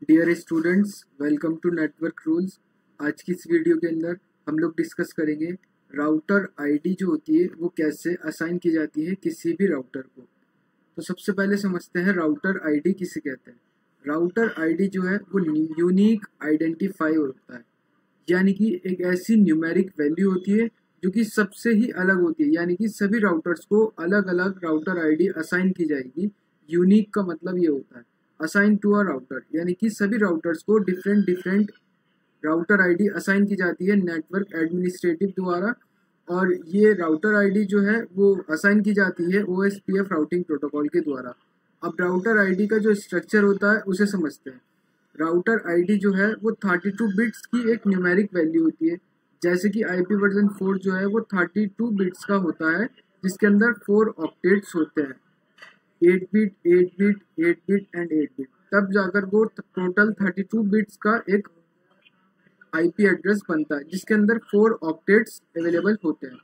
Dear students, welcome to network rules. आज की इस वीडियो के अंदर हम लोग डिस्कस करेंगे राउटर आईडी जो होती है वो कैसे असाइन की जाती है किसी भी राउटर को। तो सबसे पहले समझते हैं राउटर आईडी किसे कहते हैं। राउटर आईडी जो है वो यूनिक आइडेंटिफायर होता है, यानी कि एक ऐसी न्यूमेरिक वैल्यू होती है जो कि सबसे ही अलग होती है, यानी कि सभी राउटर्स को अलग अलग राउटर आईडी असाइन की जाएगी। यूनिक का मतलब ये होता है असाइन टू अ राउटर, यानी कि सभी राउटर्स को different different router ID assign की जाती है नेटवर्क एडमिनिस्ट्रेटिव द्वारा। और ये राउटर आईडी जो है वो असाइन की जाती है OSPF राउटिंग प्रोटोकॉल के द्वारा। अब राउटर आईडी का जो स्ट्रक्चर होता है उसे समझते हैं। राउटर आईडी जो है वो 32 बिट्स की एक न्यूमेरिक वैल्यू होती है। जैसे कि IP वर्जन 4 जो है वो 32 बिट्स का होता है, जिसके अंदर 4 ऑक्टेट्स होते हैं, 8 bit, 8 bit, 8 bit and 8 bit. तब जाकर वो टोटल 32 बिट्स का एक IP एड्रेस बनता है, जिसके अंदर 4 ऑक्टेट्स अवेलेबल होते हैं।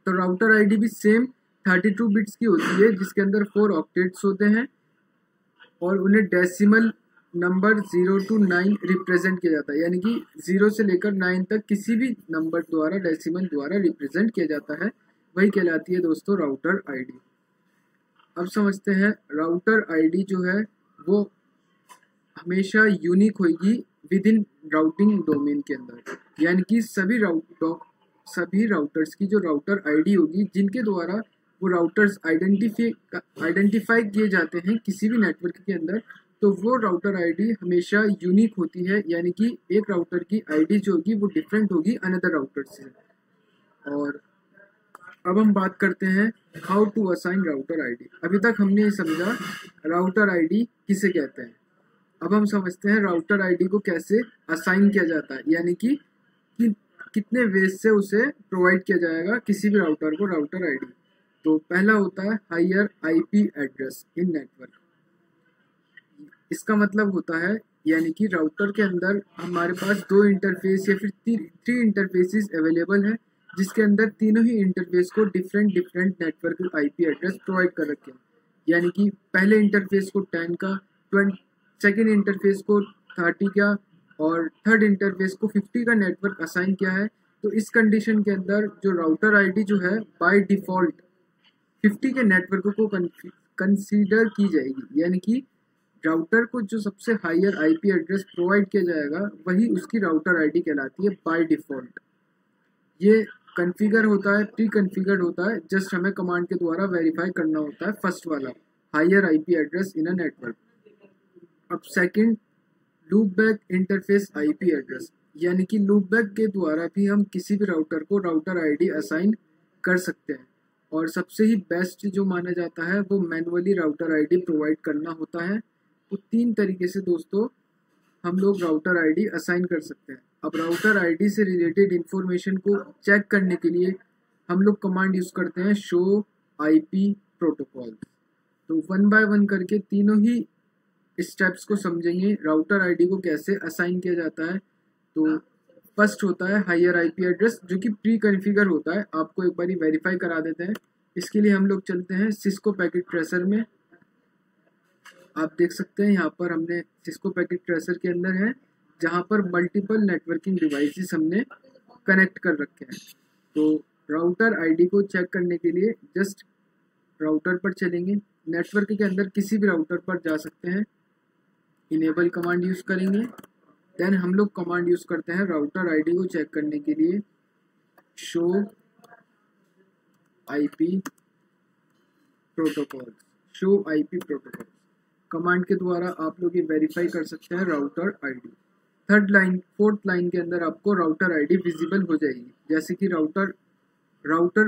तो राउटर आईडी भी सेम 32 बिट्स की होती है, जिसके अंदर 4 ऑक्टेट्स होते हैं और उन्हें डेसिमल नंबर 0 to 9 रिप्रेजेंट किया जाता है, यानी कि 0 से लेकर 9 तक किसी भी नंबर द्वारा डेसिमल द्वारा रिप्रेजेंट किया जाता है। वही कहलाती है दोस्तों राउटर आईडी। अब समझते हैं राउटर आईडी जो है वो हमेशा यूनिक होगी विद इन राउटिंग डोमेन के अंदर, यानी कि सभी राउटर्स की जो राउटर आईडी होगी जिनके द्वारा वो राउटर्स आइडेंटिफाई किए जाते हैं किसी भी नेटवर्क के अंदर, तो वो राउटर आईडी हमेशा यूनिक होती है, यानी कि एक राउटर की आईडी जो होगी वो डिफरेंट होगी अनदर राउटर से। और अब हम बात करते हैं how to assign router ID. अभी तक हमने ये समझा राउटर आईडी किसे कहते हैं। अब हम समझते हैं राउटर आईडी को कैसे असाइन किया जाता है, यानी कि कितने वेज से उसे प्रोवाइड किया जाएगा किसी भी राउटर को राउटर आईडी। तो पहला होता है higher IP address in network. इसका मतलब होता है यानी कि राउटर के अंदर हमारे पास 2 इंटरफेस या फिर 3 इंटरफेसेस अवेलेबल है, जिसके अंदर तीनों ही इंटरफेस को different different network IP address provide कर रखे हैं। यानी कि पहले इंटरफेस को 10 का, सेकेंड इंटरफेस को 30 का और थर्ड इंटरफेस को 50 का नेटवर्क असाइन किया है। तो इस कंडीशन के अंदर जो राउटर आईडी जो है बाय डिफॉल्ट 50 के नेटवर्क को कंसीडर की जाएगी, यानी कि राउटर को जो सबसे हायर IP एड्रेस प्रोवाइड किया जाएगा वही उसकी राउटर आईडी कहलाती है बाय डिफॉल्ट। ये कॉन्फ़िगर होता है, प्री कॉन्फ़िगर्ड होता है, जस्ट हमें कमांड के द्वारा वेरीफाई करना होता है फर्स्ट वाला higher IP address in a network. अब second loop back interface IP address, यानी कि लूप बैक के द्वारा भी हम किसी भी राउटर को राउटर आईडी असाइन कर सकते हैं। और सबसे ही बेस्ट जो माना जाता है वो मैनुअली राउटर आईडी प्रोवाइड करना होता है। तो 3 तरीके से दोस्तों हम लोग राउटर आईडी असाइन कर सकते हैं। अब राउटर आईडी से रिलेटेड इंफॉर्मेशन को चेक करने के लिए हम लोग कमांड यूज़ करते हैं शो IP प्रोटोकॉल। तो 1 बाय 1 करके तीनों ही स्टेप्स को समझेंगे राउटर आईडी को कैसे असाइन किया जाता है। तो फर्स्ट होता है हायर IP एड्रेस, जो कि प्री कॉन्फ़िगर होता है। आपको एक बारी वेरीफाई करा देते हैं। इसके लिए हम लोग चलते हैं सिस्को पैकेट ट्रेसर में। आप देख सकते हैं यहाँ पर हमने सिस्को पैकेट ट्रेसर के अंदर है, जहाँ पर मल्टीपल नेटवर्किंग डिवाइसेस हमने कनेक्ट कर रखे हैं। तो राउटर आईडी को चेक करने के लिए जस्ट राउटर पर चलेंगे, नेटवर्क के अंदर किसी भी राउटर पर जा सकते हैं, इनेबल कमांड यूज़ करेंगे। देन हम लोग कमांड यूज़ करते हैं राउटर आईडी को चेक करने के लिए show IP protocol. Show IP protocol command के द्वारा आप लोग ये वेरीफाई कर सकते हैं राउटर आईडी। फोर्थ लाइन के अंदर आपको राउटर आईडी विजिबल हो जाएगी। जैसे कि राउटर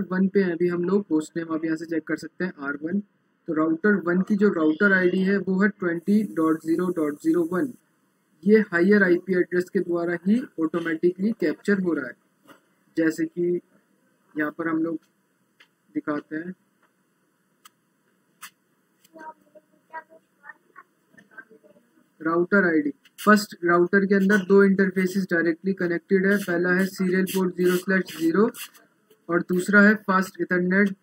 1 पे अभी हम लोग होस्ट नेम आप यहाँ से चेक कर सकते हैं R1। तो राउटर 1 की जो राउटर आईडी है वो है 20.0.01। ये हायर IP एड्रेस के द्वारा ही ऑटोमेटिकली कैप्चर हो रहा है। जैसे कि यहाँ पर हम लोग दिखाते हैं, राउटर आईडी फर्स्ट राउटर के अंदर 2 इंटरफेसेस डायरेक्टली कनेक्टेड है। पहला है सीरियल पोर्ट 0/0 और दूसरा है फास्ट इथरनेट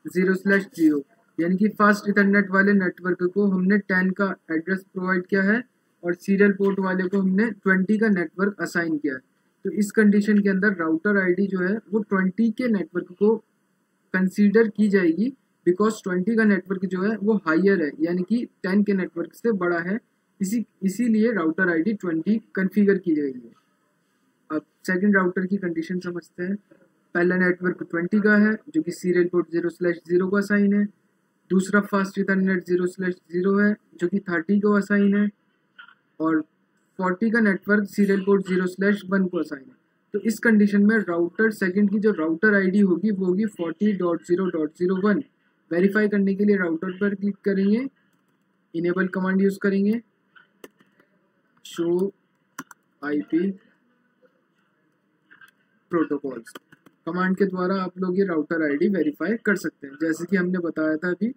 0/0, यानी कि फास्ट इथरनेट वाले नेटवर्क को हमने 10 का एड्रेस प्रोवाइड किया है और सीरियल पोर्ट वाले को हमने 20 का नेटवर्क असाइन किया है। तो इस कंडीशन के अंदर राउटर आईडी जो है वो 20 के नेटवर्क को कंसीडर की जाएगी, बिकॉज 20 का नेटवर्क जो है वो हायर है, यानी कि 10 के नेटवर्क से बड़ा है। इसीलिए राउटर आईडी 20 कन्फिगर की जाएगी। अब सेकंड राउटर की कंडीशन समझते हैं। पहला नेटवर्क 20 का है जो कि सीरियल पोर्ट 0/0 को असाइन है। दूसरा फास्ट इथरनेट 0/0 है जो कि 30 को असाइन है। और 40 का नेटवर्क सीरियल पोर्ट 0/1 को असाइन है। तो इस कंडीशन में राउटर सेकंड की जो राउटर आईडी होगी वो होगी 40.0.01। वेरीफाई करने के लिए राउटर पर क्लिक करेंगे, इनेबल कमांड यूज करेंगे, शो आईपी प्रोटोकॉल्स कमांड के द्वारा आप लोग ये राउटर आईडी वेरीफाई कर सकते हैं। जैसे कि हमने बताया था अभी,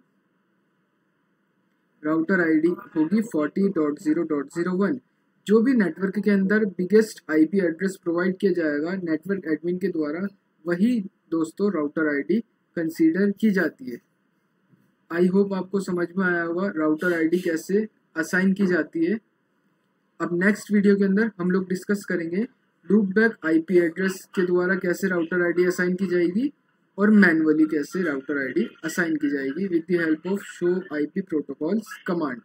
राउटर आईडी होगी 40.0.01। जो भी नेटवर्क के अंदर बिगेस्ट आईपी एड्रेस प्रोवाइड किया जाएगा नेटवर्क एडमिन के द्वारा, वही दोस्तों राउटर आईडी कंसीडर की जाती है। आई होप आपको समझ में आया होगा राउटर आईडी कैसे असाइन की जाती है। अब नेक्स्ट वीडियो के अंदर हम लोग डिस्कस करेंगे लूप बैक आईपी एड्रेस के द्वारा कैसे राउटर आईडी असाइन की जाएगी और मैनुअली कैसे राउटर आईडी असाइन की जाएगी with the help of show IP protocols command.